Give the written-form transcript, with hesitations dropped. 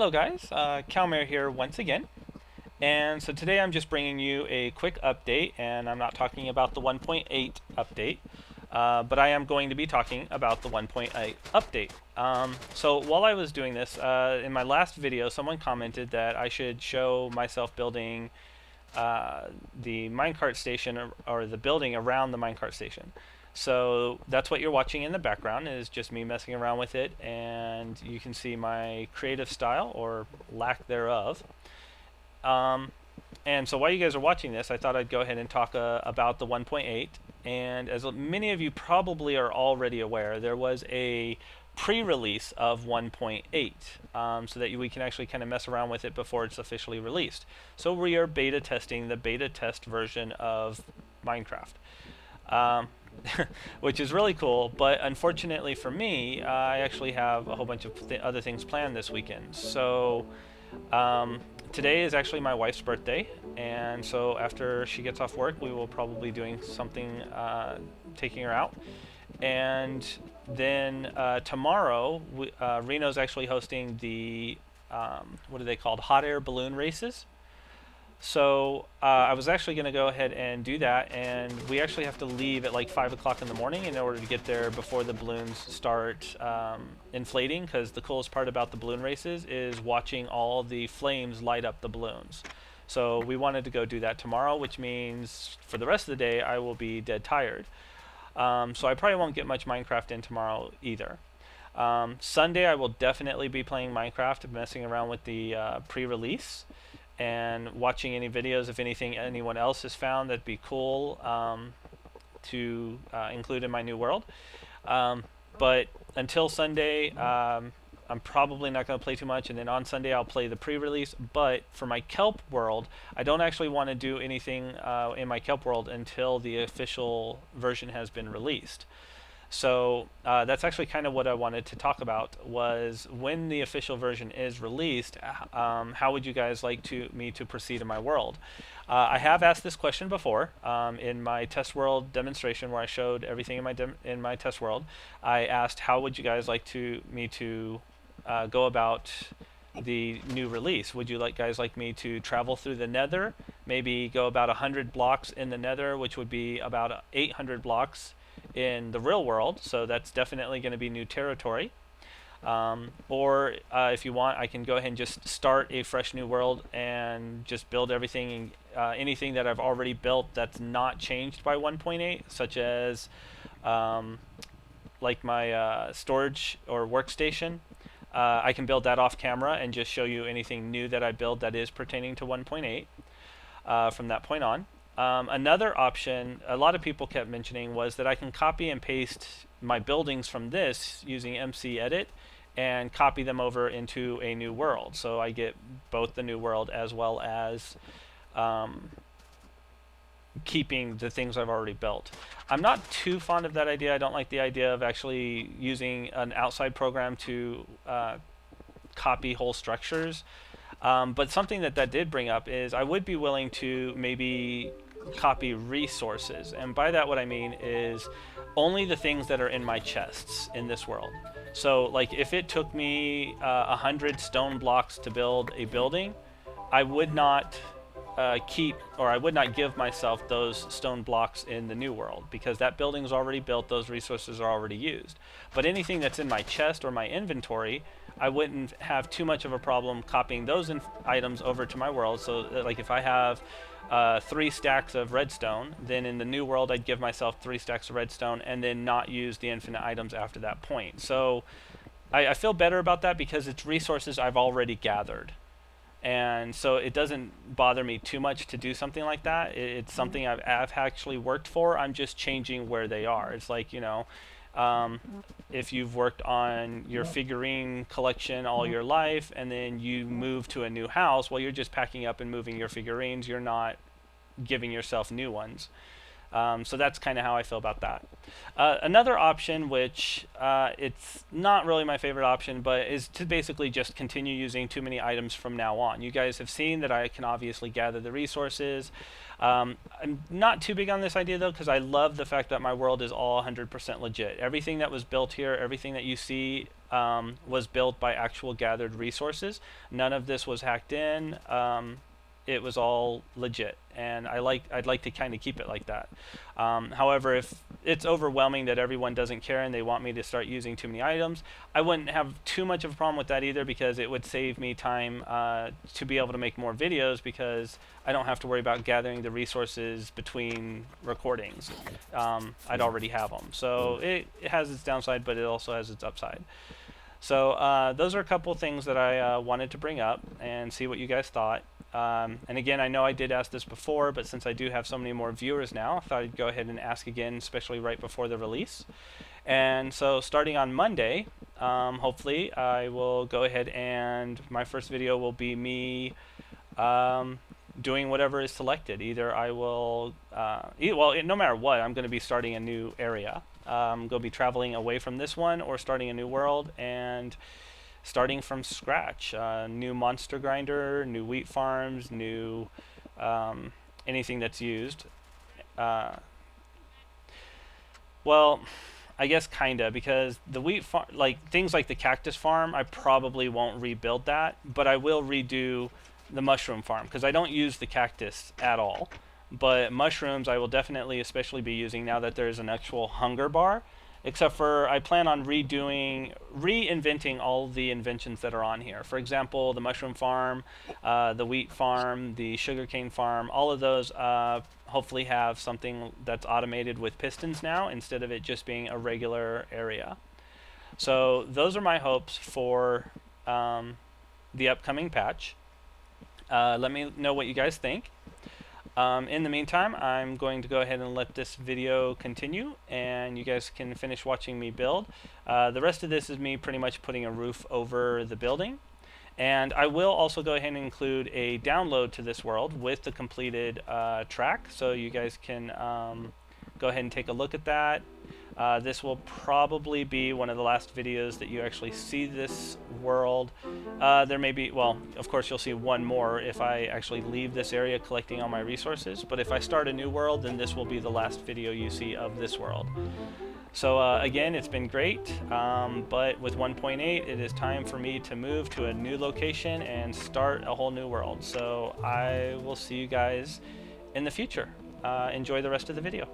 Hello guys, Calmer here once again. And so today I'm just bringing you a quick update, and I'm not talking about the 1.8 update, but I am going to be talking about the 1.8 update. So while I was doing this, in my last video, someone commented that I should show myself building the minecart station or the building around the minecart station. So that's what you're watching in the background is just me messing around with it, and you can see my creative style or lack thereof. Um, and so while you guys are watching this, I thought I'd go ahead and talk about the 1.8. And as many of you probably are already aware, there was a pre-release of 1.8 so that we can actually kind of mess around with it before it's officially released. So we are beta testing the beta test version of Minecraft. Um, which is really cool, but unfortunately for me, I actually have a whole bunch of other things planned this weekend. So today is actually my wife's birthday, and so after she gets off work, we will probably be doing something, taking her out. And then tomorrow, Reno's actually hosting the, what are they called? Hot air balloon races. So I was actually going to go ahead and do that, and we actually have to leave at like 5 o'clock in the morning in order to get there before the balloons start inflating, because the coolest part about the balloon races is watching all the flames light up the balloons. So we wanted to go do that tomorrow, which means for the rest of the day I will be dead tired. So I probably won't get much Minecraft in tomorrow either. Sunday I will definitely be playing Minecraft, messing around with the pre-release and watching any videos if anything anyone else has found that'd be cool to include in my new world. But until Sunday, I'm probably not going to play too much, and then on Sunday I'll play the pre-release. But for my K.E.L.P world, I don't actually want to do anything in my K.E.L.P world until the official version has been released. So that's actually kind of what I wanted to talk about was when the official version is released, how would you guys like me to proceed in my world? I have asked this question before in my test world demonstration where I showed everything in my test world. I asked how would you guys like me to go about the new release. Would you guys like me to travel through the nether, maybe go about 100 blocks in the nether, which would be about 800 blocks in the real world, so that's definitely going to be new territory. Or if you want, I can go ahead and just start a fresh new world and just build everything, anything that I've already built that's not changed by 1.8, such as like my storage or workstation. I can build that off camera and just show you anything new that I build that is pertaining to 1.8 from that point on. Another option a lot of people kept mentioning was that I can copy and paste my buildings from this using MC Edit and copy them over into a new world. So I get both the new world as well as keeping the things I've already built. I'm not too fond of that idea. I don't like the idea of actually using an outside program to copy whole structures. But something that did bring up is I would be willing to maybe copy resources, and by that what I mean is only the things that are in my chests in this world. So like if it took me 100 stone blocks to build a building, I would not I would not give myself those stone blocks in the new world, because that building is already built, those resources are already used. But anything that's in my chest or my inventory, I wouldn't have too much of a problem copying those items over to my world. So like if I have 3 stacks of redstone, then in the new world I'd give myself 3 stacks of redstone and then not use the infinite items after that point. So I feel better about that because it's resources I've already gathered. And so it doesn't bother me too much to do something like that. It's something I've actually worked for. I'm just changing where they are. It's like, if you've worked on your figurine collection all your life and then you move to a new house, well, you're just packing up and moving your figurines. You're not giving yourself new ones. So that's kind of how I feel about that. Another option, which it's not really my favorite option, but is to basically just continue using too many items from now on. You guys have seen that I can obviously gather the resources. I'm not too big on this idea though, because I love the fact that my world is all 100% legit. Everything that was built here, everything that you see was built by actual gathered resources. None of this was hacked in. It was all legit, and I'd like to kind of keep it like that. However, if it's overwhelming that everyone doesn't care and they want me to start using too many items, I wouldn't have too much of a problem with that either, because it would save me time to be able to make more videos, because I don't have to worry about gathering the resources between recordings. I'd already have them. So it has its downside, but it also has its upside. So those are a couple things that I wanted to bring up and see what you guys thought. And again, I know I did ask this before, but since I do have so many more viewers now, I thought I'd go ahead and ask again, especially right before the release. And so starting on Monday, hopefully I will go ahead and my first video will be me doing whatever is selected. Either I will, well, no matter what, I'm going to be starting a new area. I'm going to be traveling away from this one or starting a new world and starting from scratch. New monster grinder, new wheat farms, new anything that's used. Well, I guess kinda, because the wheat farm, like things like the cactus farm, I probably won't rebuild that, but I will redo the mushroom farm because I don't use the cactus at all. But mushrooms, I will definitely, especially be using now that there's an actual hunger bar. Except for I plan on reinventing all the inventions that are on here. For example, the mushroom farm, the wheat farm, the sugarcane farm, all of those hopefully have something that's automated with pistons now instead of it just being a regular area. So those are my hopes for the upcoming patch. Let me know what you guys think. In the meantime, I'm going to go ahead and let this video continue, and you guys can finish watching me build. The rest of this is me pretty much putting a roof over the building. And I will also go ahead and include a download to this world with the completed track, so you guys can go ahead and take a look at that. This will probably be one of the last videos that you actually see this world. There may be, well, of course you'll see one more if I actually leave this area collecting all my resources, but if I start a new world, then this will be the last video you see of this world. So again, it's been great, but with 1.8, it is time for me to move to a new location and start a whole new world. So I will see you guys in the future. Enjoy the rest of the video.